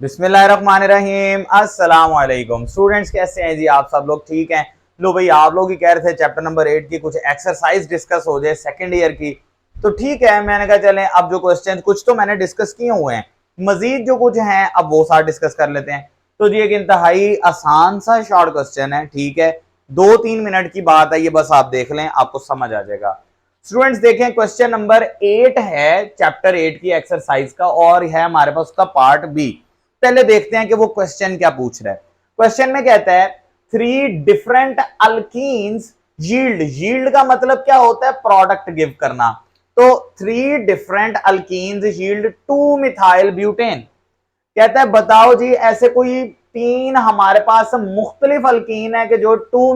बिस्मिल्लाहिर्रहमानिर्रहीम। अस्सलाम वालेकुम स्टूडेंट्स, कैसे हैं जी आप सब लोग? ठीक हैं। लो भाई, आप लोग ही कह रहे थे चैप्टर नंबर 8 की कुछ एक्सरसाइज डिस्कस हो जाए सेकंड ईयर की, तो ठीक है, मैंने कहा चलें अब जो क्वेश्चन कुछ तो मैंने डिस्कस किए हुए हैं, मजीद जो कुछ हैं अब वो साथ डिस्कस कर लेते हैं। तो जी एक इंतहाई आसान सा शॉर्ट क्वेश्चन है, ठीक है, 2-3 मिनट की बात है, ये बस आप देख लें, आपको समझ आ जाएगा। स्टूडेंट्स देखें, क्वेश्चन नंबर 8 है चैप्टर 8 की एक्सरसाइज का और है हमारे पास उसका पार्ट बी। पहले देखते हैं कि वो क्वेश्चन क्या पूछ रहा है। क्वेश्चन में कहता है 3 डिफरेंट अल्कीन्स यील्ड का मतलब क्या होता है? प्रोडक्ट गिव करना। तो 3 different alkenes yield 2 methyl butane. कहता है बताओ जी ऐसे कोई 3 हमारे पास मुख्तलिफ अल्कीन है कि जो 2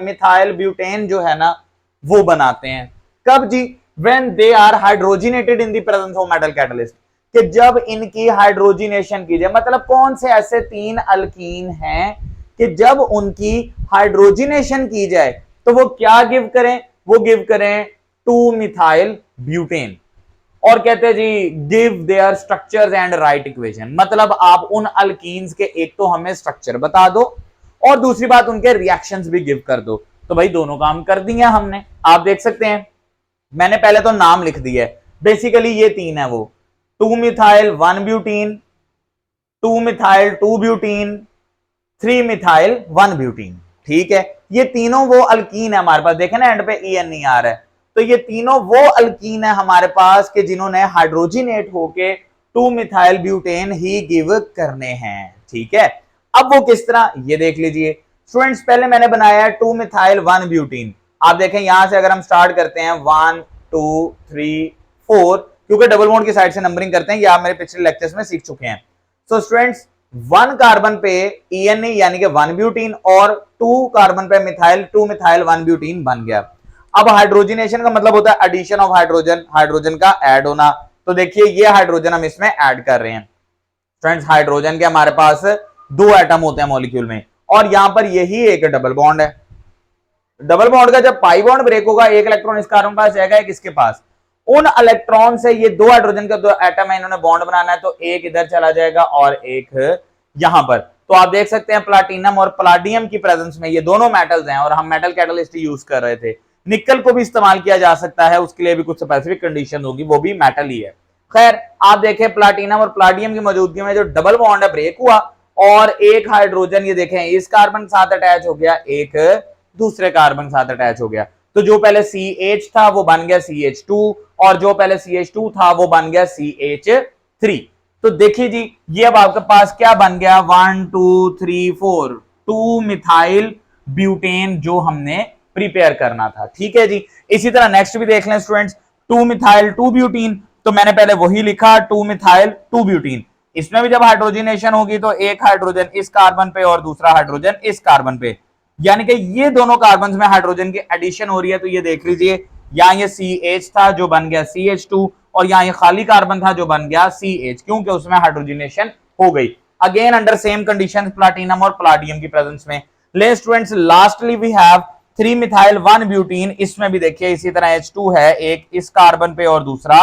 मिथाइल ब्यूटेन जो है ना वो बनाते हैं। कब जी? When they are hydrogenated in the presence of metal catalyst, कि जब इनकी हाइड्रोजिनेशन की जाए। मतलब कौन से ऐसे 3 अल्कीन हैं कि जब उनकी हाइड्रोजिनेशन की जाए तो वो क्या गिव करें? वो गिव करें 2 मिथाइल ब्यूटेन। और कहते हैं जी give their structures and write equation. मतलब आप उन अल्कीन्स के एक तो हमें स्ट्रक्चर बता दो और दूसरी बात उनके रिएक्शंस भी गिव कर दो। तो भाई दोनों काम कर दिए हमने, आप देख सकते हैं। मैंने पहले तो नाम लिख दिया है, बेसिकली ये 3 है वो 2 methyl 1 butene, 2 methyl 2 butene, 3 methyl 1 butene. ठीक है, ये तीनों वो अल्कीन है हमारे पास, देखे ना एंड पे EN नहीं आ रहा है, तो ये तीनों वो अल्कीन है हमारे पास के जिन्होंने हाइड्रोजिनेट होके 2 मिथाइल ब्यूटेन ही गिव करने हैं। ठीक है, अब वो किस तरह ये देख लीजिए स्टूडेंट्स। पहले मैंने बनाया है 2 मिथाइल 1 ब्यूटीन। आप देखें यहां से अगर हम स्टार्ट करते हैं 1 2 3 4, क्योंकि डबल बॉन्ड की साइड से नंबरिंग करते हैं, ये आप मेरे पिछले लेक्चर्स में सीख चुके हैं। सो स्टूडेंट्स 1 कार्बन पे EN यानी कि 1 ब्यूटीन और 2 कार्बन पे मिथाइल 2 मिथाइल 1 ब्यूटीन बन गया। अब हाइड्रोजनेशन का मतलब होता है एडिशन ऑफ हाइड्रोजन, हाइड्रोजन का ऐड होना। तो देखिए ये हाइड्रोजन हम इसमें ऐड कर रहे हैं। फ्रेंड्स हाइड्रोजन के हमारे पास 2 एटम होते हैं मॉलिक्यूल में और यहां पर यही एक डबल बॉन्ड है। डबल बॉन्ड का जब पाई बॉन्ड ब्रेक होगा, एक इलेक्ट्रॉन इस कार्बन पास जाएगा, एक इसके पास। उन इलेक्ट्रॉन से ये 2 हाइड्रोजन का 2 एटम है, इन्होंने बॉन्ड बनाना है, तो एक इधर चला जाएगा और एक यहां पर। तो आप देख सकते हैं प्लाटिनम और प्लाडियम की प्रेजेंस में ये दोनों मेटल्स हैं और हम मेटल कैटलिस्ट यूज कर रहे थे। निकल को भी इस्तेमाल किया जा सकता है, उसके लिए भी कुछ स्पेसिफिक कंडीशन होगी, वो भी मेटल ही है। खैर आप देखें प्लाटिनम और प्लाडियम की मौजूदगी में जो डबल बॉन्ड है ब्रेक हुआ और एक हाइड्रोजन ये देखें इस कार्बन के साथ अटैच हो गया, एक दूसरे कार्बन के साथ अटैच हो गया। तो जो पहले CH था वो बन गया CH2 और जो पहले CH2 था वो बन गया CH3। तो देखिए जी ये अब आपके पास क्या बन गया 1 2 3 4 2 मिथाइल ब्यूटेन जो हमने प्रिपेयर करना था। ठीक है जी, इसी तरह नेक्स्ट भी देख लें स्टूडेंट्स 2 मिथाइल 2 ब्यूटीन। तो मैंने पहले वही लिखा 2 मिथाइल 2 ब्यूटीन। इसमें भी जब हाइड्रोजनेशन होगी तो एक हाइड्रोजन इस कार्बन पे और दूसरा हाइड्रोजन इस कार्बन पे, यानी कि ये दोनों कार्बन में हाइड्रोजन की एडिशन हो रही है। तो ये देख लीजिए यहां ये CH था जो बन गया CH2 और यहां ये खाली कार्बन था जो बन गया CH, क्योंकि उसमें हाइड्रोजनेशन हो गई। Again under same condition platinum और प्लाडियम की प्रेजेंस में। ले students lastly we have 3 methyl 1 butene. इसमें भी देखिए इसी तरह H2 है, एक इस कार्बन पे और दूसरा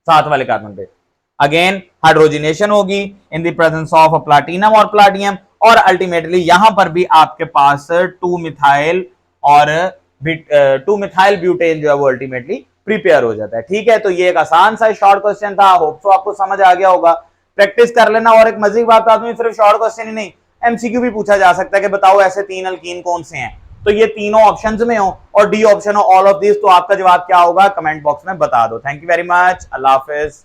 साथ वाले कार्बन पे। अगेन हाइड्रोजनेशन होगी इन द प्रेजेंस ऑफ प्लाटिनम और प्लाडियम और अल्टीमेटली यहां पर भी आपके पास 2 मिथाइल और 2 मिथाइल ब्यूटेन जो है वो अल्टीमेटली प्रिपेयर हो जाता है। ठीक है, तो ये एक आसान सा शॉर्ट क्वेश्चन था, होप सो आपको समझ आ गया होगा। प्रैक्टिस कर लेना। और एक मजे की बात बता दूं, सिर्फ शॉर्ट क्वेश्चन ही नहीं, MCQ भी पूछा जा सकता है कि बताओ ऐसे 3 अल्कीन कौन से हैं। तो ये तीनों ऑप्शंस में हो और डी ऑप्शन हो ऑल ऑफ दिस, तो आपका जवाब क्या होगा कमेंट बॉक्स में बता दो। Thank you very much, Allah Hafiz.